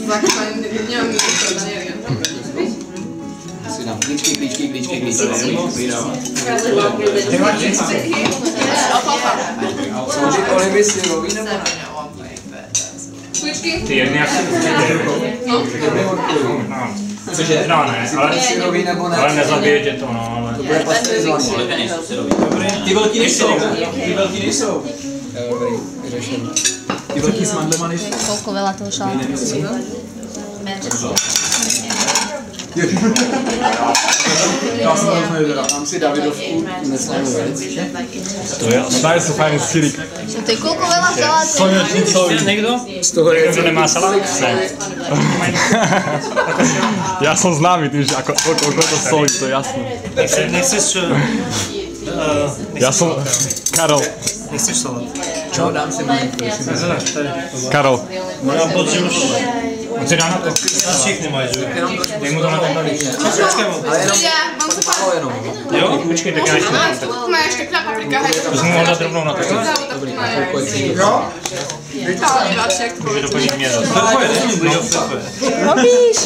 Nemám niečo na neviem. Si dám klíčky. Slouží to neby syrový nebo ne? Klíčky? Ty jedný asi určitě. Cože? No ne, ale nezabije tě to, no, ale... To bude pasterizovaný. Ty velký nejsou. Dobrý, vyřešený. Ty velký s mandlema nejsou. Koľko veľa toho šalátu? Já jsem to nevěděl. Mám si Davidovku neslavnou věc. To je, daje sa fajný sírik. To je koľko veľa šalátu? Slnečnicový. Někdo? Z toho je Někdo nemá salát? Ne. Ja som známy tým, že koľko to solí, to je jasné. Nechceš... Ja som... Karol. Nechceš salát? Čo? Dám si menu. Karol. Mám pocit, že už... On si dá na to. Všichni mají, že? Dej mu to na ten balík. Ale jenom... Ja, mám to Málo jenom. Jo? Počkej, tak já ještě mám. tu má ešte klá paprika, hej. To jsem mohl dát rovnou na to. Dobrý, jo? Ale radšej, jak to Může doplnit mě zase. Robíš?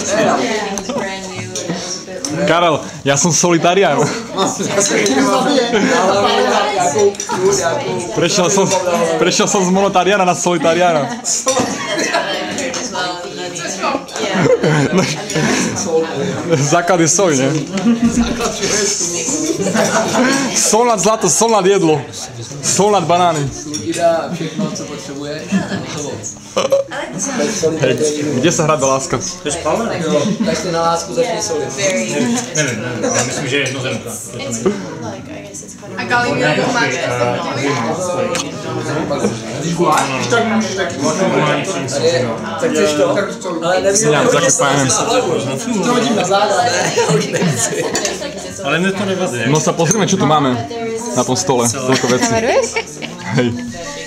Karol, ja som solitarián. Prešiel som z monotariána na solitariána. Základ je soj, ne? Sol nad zlato, sol nad jedlo. Sol nad banány. Ti dá všechno, co potřebuješ. Hej, kde sa hrá do láska? To je spálené? Jo, tak si na lásku začni solit. Nevím, ale myslím, že je jednozemka. A galínia to máte. Tak chceš to? Ale nevím, Sňám, zakopájem. to hodím na záda, ne? Já už nechci. Ale mne to nevadí. No sa pozrieme, čo tu máme na tom stole. Toľko veci. Kameruješ? Hej.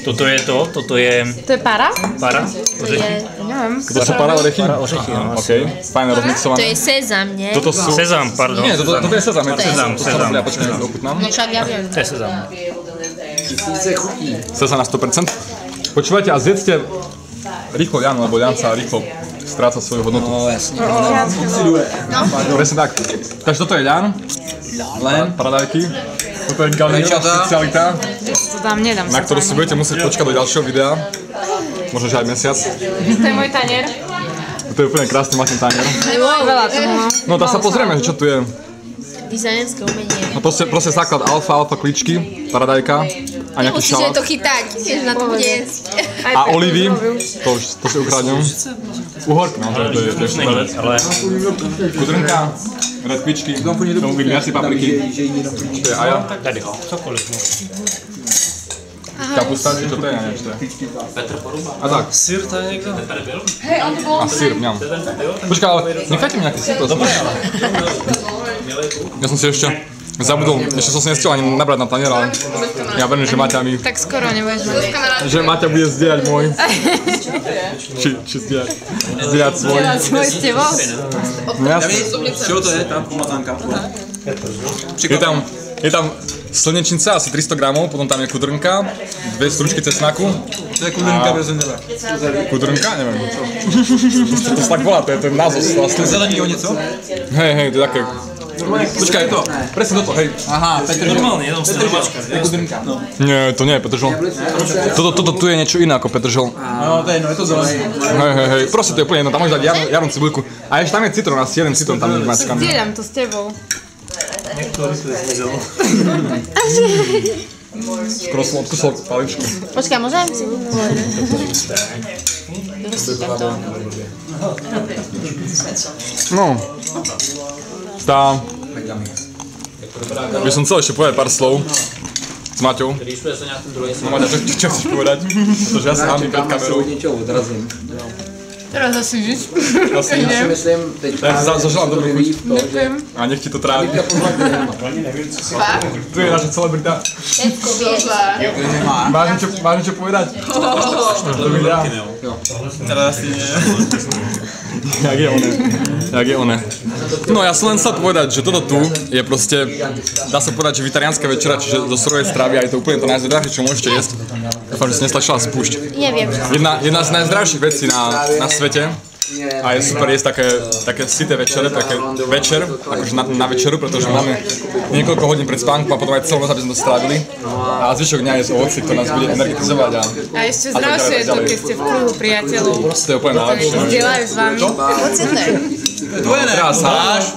Toto je to, toto je To je para? para, To ořechy. je, neviem. To sú para orechy? Para ořechy, no. Okej, fajne To rozmixované. je sezam, nie? Toto sú... Sezam, pardon. Nie, toto je sezam. Sezam, sezam. Ja počkaj, ochutnám. No však ja viem. To je sezam. Tisíce chutí. Sezam na 100%. Počúvajte, a zjedzte rýchlo Janu, lebo Jan sa rýchlo stráca svoju hodnotu. No jasně. Presne tak. Takže toto je Jan. Len. Paradajky. Toto je Galínová špecialita, To tam nedám na ktorú si budete musieť počkať do ďalšieho videa. Možno, že aj mesiac. To je môj tanier. To je úplne krásny Martin tanier. Veľa toho mám. No tak sa pozrieme, čo tu je. Dizajnerské umenie. No proste základ alfa klíčky, paradajka a nejaký Musíš šalát. to chytať, tiež na to bude jesť. A olivy, to si ukradnem. Uhorky, no to je super vec. Ale Kudrnka, redkvičky, tomu vidím asi papriky. To je aja. tady, cokoliv. Kapusta, či čo to je, neviem, čo to je. A tak. Syr to je niekto? Hej, on to bol... A sír, mňam. Počkaj, ale nechajte mi nejaký sír, prosím. Ja som si ešte zabudol, ešte som si nestiel ani nabrať na tanier, ale ja verím, že Maťa mi... Tak skoro nebudeš mať. Že Maťa bude zdieľať môj. Či zdieľať svoj. Svoj s tebou? No jasne. Čeho to je, tá pomatanka? Je tam slnečnica, asi 300 gramov, potom tam je kudrnka, 2 stručky cesnaku. To je kudrnka bez zendele. Kudrnka? Neviem. To sa tak volá, to je ten názov vlastne. Zeleného něco? Hej, to je také... Počkaj, to, presne toto, hej. Aha, Petržol. Normálne, jedom sa domáčka. To je kudrnka. Nie, to nie je Petržol. Toto tu je niečo iné ako Petržol. No, to je jedno, je to zelené. Hej, proste to je úplne jedno, tam môžeš dať jarnú cibuľku. A ešte tam je citrón, asi jeden citrón tam máš kam. Zdieľam to s tebou. Niektorý to je zmizel. Skoro som odkusol paličku. Počkaj, môžem si povedať? No. Tá... By som chcel ešte povedať pár slov s Maťou. No Maťa, čo chceš povedať? Pretože ja sa hámim pred kamerou. Niečo odrazím. Teraz asi víš. Ja si myslím, teď Zaželám dobrý chuť. Ďakujem. A nech ti to trávi. Tu je naša celebrita. Máš niečo povedať? Do videa? Teraz asi nie. Jak je one. No ja som len chcel povedať, že toto tu je proste, dá sa povedať, že vegetariánska večera, čiže zo surovej stravy a je to úplne to najzdravšie, čo môžete jesť v Dúfam, že si nestlačila spúšť. Neviem. Jedna z najzdravších vecí na svete a je super jesť také syté večere, také večer, akože na večeru, pretože máme niekoľko hodín pred spánkom a potom aj celú noc, aby sme to strávili. A zvyšok dňa jesť ovoci, ktoré nás bude energetizovať a ešte zdravšie je to, keď ste v kruhu priateľov. To je úplne najlepšie. Zdieľajú s vami. Pocitné.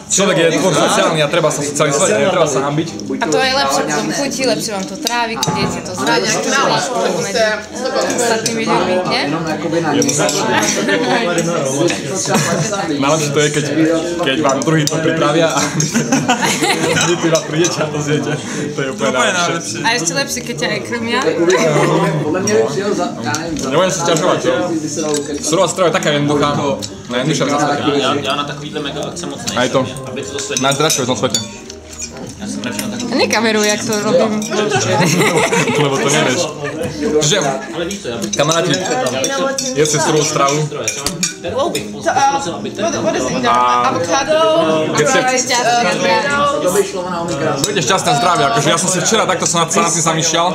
Človek je tvor sociálny a treba sa socializovať, netreba sa hambiť. A to je lepšie, potom chutí, lepšie vám to trávi, keď jete to zrať, ak to lásku medzi ostatnými ľuďmi, nie? Najlepšie to je, keď vám druhý to pripravia a vy iba prídete a to zjete. To je úplne najlepšie. A ešte lepšie, keď ťa aj krmia. Nebudem sa sťažovať, čo? Surová strava je taká jednoduchá, najjednoduchšia vec na svete. Já na takovýhle mega akce moc nejsem, A je to aby to zase najzdravšie vec na svete. Nekameruj, jak to robím. Lebo to nevieš. Čiže, kamaráti, jeste surovú stravu. Keď ste budete šťastné zdravie, akože ja som si včera takto sa nad tým zamýšľal.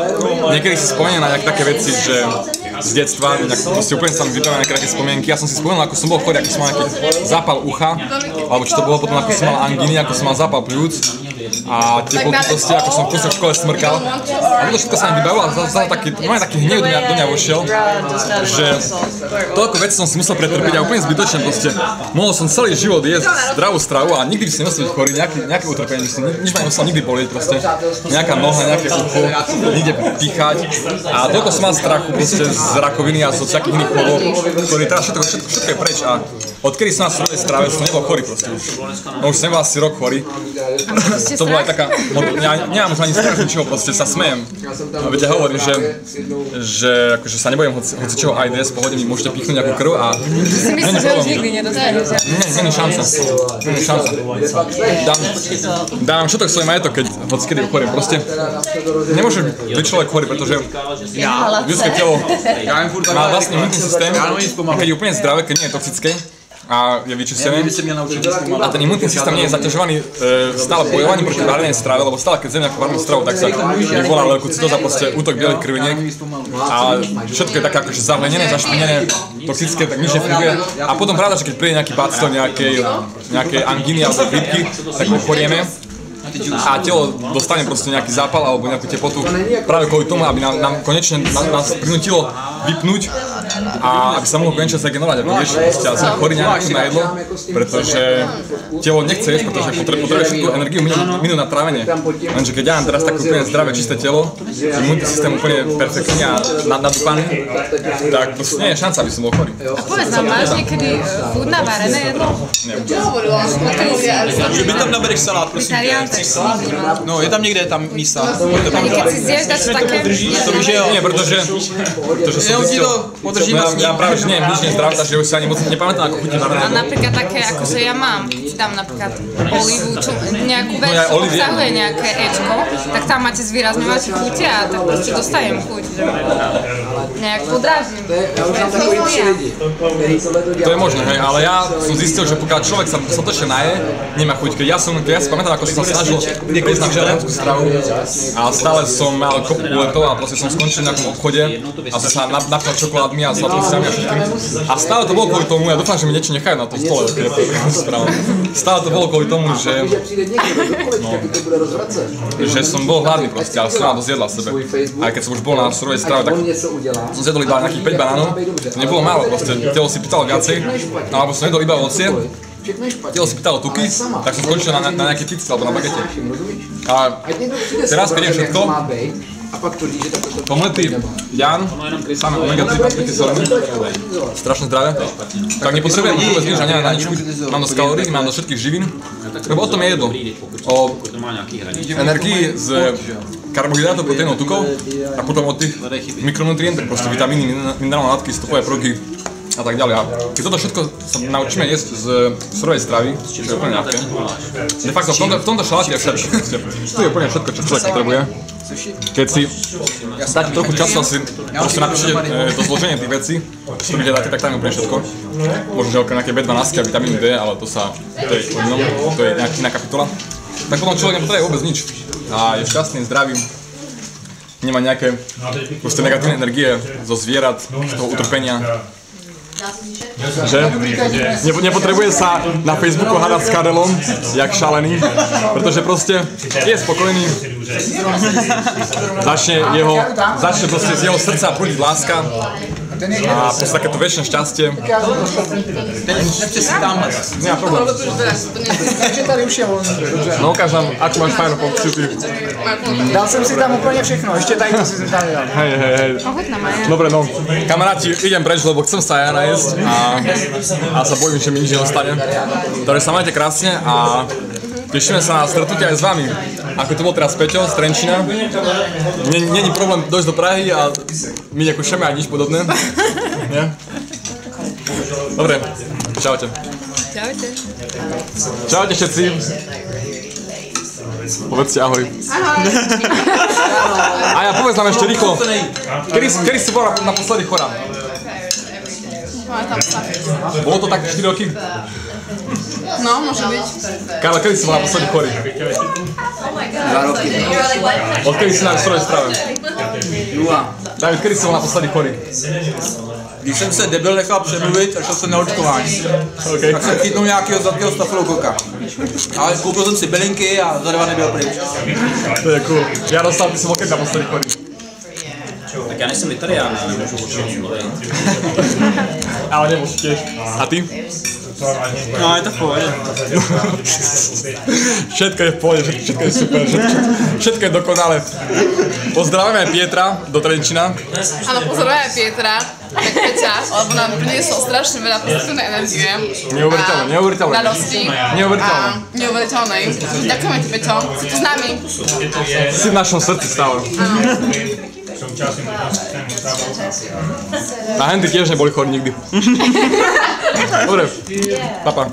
Niekedy si spomeniem na také veci, že z detstva, proste úplne sa mi vyprávajú nejaké také spomienky. Ja som si spomenul, ako som bol chorý, ako som mal nejaký zápal ucha, alebo čo to bolo potom, ako som mal angíny, ako som mal zápal pľúc. A teploty proste, ako som v škole smrkal. A toto všetko sa mi vybavilo a zase taký hnev do mňa vošiel, že toľko vecí som si musel pretrpiť a úplne zbytočne proste. Mohol som celý život jesť zdravú stravu a nikdy by si nemusel byť chorý, nejaké utrpenie, nič ma nemusel nikdy bolieť proste. Nejaká noha, nejaké ucho, nikde píchať. A toľko som mal strachu proste z rakoviny a z nejakých iných chorôb, ktorý teraz všetko je preč a odkedy som na surovej strave som nebol chorý proste už. No už som nebol asi rok chorý. To bola aj taká, ja nemám už ani strach ničoho, proste sa smejem. A veď ja hovorím, že akože sa nebojím hocičoho aj dnes, po hodine mi môžete pichnúť nejakú krv a Si myslíš, že už nikdy nedostaneš? nie je šanca. Dám všetko svoj majetok, keď hocikedy ochoriem. Proste nemôže byť človek chorý, pretože ľudské telo má vlastný imunitný systém a keď je úplne zdravé, keď nie je toxické, a je vyčistený. A ten imunitný systém nie je zaťažovaný stále bojovaním proti varenej strave, lebo stále keď zjem nejakú varenú stravu, tak sa vyvolá leukocitoza, proste útok bielých krviniek a všetko je také akože zahlenené, zašpinené, toxické, tak nič nefunguje. A potom pravda, že keď príde nejaký bacil, nejakej angíny alebo chrípky, tak ochorieme. A telo dostane proste nejaký zápal alebo nejakú teplotu práve kvôli tomu, aby nám konečne nás prinútilo vypnúť a aby sa mohlo konečne zregenerovať, aby vieš, proste, ale sme chorí nejaké na jedlo, pretože telo nechce jesť, pretože potrebuje všetku energiu minúť na trávenie. Lenže keď ja mám teraz také úplne zdravé, čisté telo, imunitný systém úplne perfektný a nadúpaný, tak proste nie je šanca, aby som bol chorý. A povedz nám, máš niekedy chuť na varené jedlo? Že by tam nabereš salát, prosím tě. No, je tam někde tam místa. Ani keď si zješ dačo také? To víš, že jo. Nie, pretože som zistil, ja práve, že nie, nič nezdravé, takže už si ani moc nepamätám, ako chutí varené. A napríklad také, akože ja mám, keď si dám napríklad olivu, nejakú vec, čo obsahuje nejaké ečko, tak tam máte zvýrazňovacie chute a tak proste dostajem chuť, že nejak podráždim. To je možné, hej, ale ja som zistil, že pokiaľ človek sa dostatočne naje, nemá chuť. Keď ja si pamätám, ako som sa snažil jesť na vegetariánsku stravu a stále som mal kopu letov a proste som skončil v nejakom obchode a som sa napil čokoládmi a sladkosťami a všetkým. A stále to bolo kvôli tomu, ja dúfam, že mi niečo nechajú na tom stole, keď ja to správam. Stále to bolo kvôli tomu, že som bol hladný proste, ale som mal dosť jedla v sebe. Aj keď som už bol na surovej strave, tak som zjedol iba nejakých 5 banánov, to nebolo málo proste, telo si pýtalo viacej, alebo som jedol iba ovocie. Telo si pýtalo tuky, tak som skončil na nejaké pizze alebo na bagete. A teraz, keď je všetko, pomletý Jan, samé omega-3 patríky solný, strašne zdravé, tak nepotrebujem vôbec nič a na nič. Mám dosť kalórií, mám dosť všetkých živín, lebo o tom je jedlo. O energii z karbohydrátov, proteínov, tukov a potom od tých mikronutrientov, proste vitamíny, minerálne látky, stopové prvky a tak ďalej. A keď toto všetko sa naučíme jesť z surovej stravy, čo je úplne ľahké, de facto v tomto šaláte je všetko. Tu je úplne všetko, čo človek potrebuje. Keď si dáte trochu času a si proste napíšete to zloženie tých vecí, čo tu dáte, tak tam je úplne všetko. Možno, že okrem nejaké B12 a vitamínu D, ale to je nejaká iná kapitola. Tak potom človek nepotrebuje vôbec nič. A je šťastný, zdravý. nemá nejaké proste negatívne energie zo zvierat, z toho utrpenia. Že? Nepotrebuje sa na Facebooku hádať s Karelom, jak šalený, pretože proste je spokojný. Začne proste z jeho srdca prúdiť láska a proste takéto väčšie šťastie. Nechce si tam. Nemá problém. No ukáž nám, akú máš fajnú pocity. Dal som si tam úplne všechno, ešte tady to si tam dal. Hej. Dobre, no, kamaráti, idem preč, lebo chcem sa ja najesť a sa bojím, že mi nič neostane. Takže sa majte krásne a tešíme sa na stretnutie aj s vami. Ako to bol teraz Peťo z Trenčína. Není problém dojsť do Prahy a my nekúšame aj nič podobné. Nie? Dobre, čaute. Čaute. Čaute všetci. Povedzte ahoj. Ahoj. A ja povedz nám ešte rýchlo. Kedy si bola naposledy chorá? Bolo to tak 4 roky? No, môže byť. Karla, kedy si bola naposledy chorý? 2 roky. Odkedy si na zdroje strave? 0. David, kedy si bol naposledy chorý? Když jsem se debil nechal přemluvit a šel jsem na očkování. Okay. Tak jsem chytnul nějakého zlatého stafilokoka. Ale koupil jsem si bylinky a za 2 nebyl pryč. To je cool. Jaroslav, ty si bol kedy naposledy chorý? Tak já nejsem veterián, ale nemůžu o čem mluvit. Ale nemôžu tiež. A ty? No, je to v pohodě. Všetko je v pohode, všetko je super, všetko je dokonalé. Pozdravujeme Pietra do Trenčína. Áno, pozdravujeme Pietra, tak Peťa, lebo nám priniesol strašne veľa pozitívnej energie. Neuveriteľné. Radosti. Neuveriteľnej. Ďakujeme ti, Peťo, si tu s nami. Si v našom srdci stále. A henty tiež neboli chorí nikdy. Dobre, papa.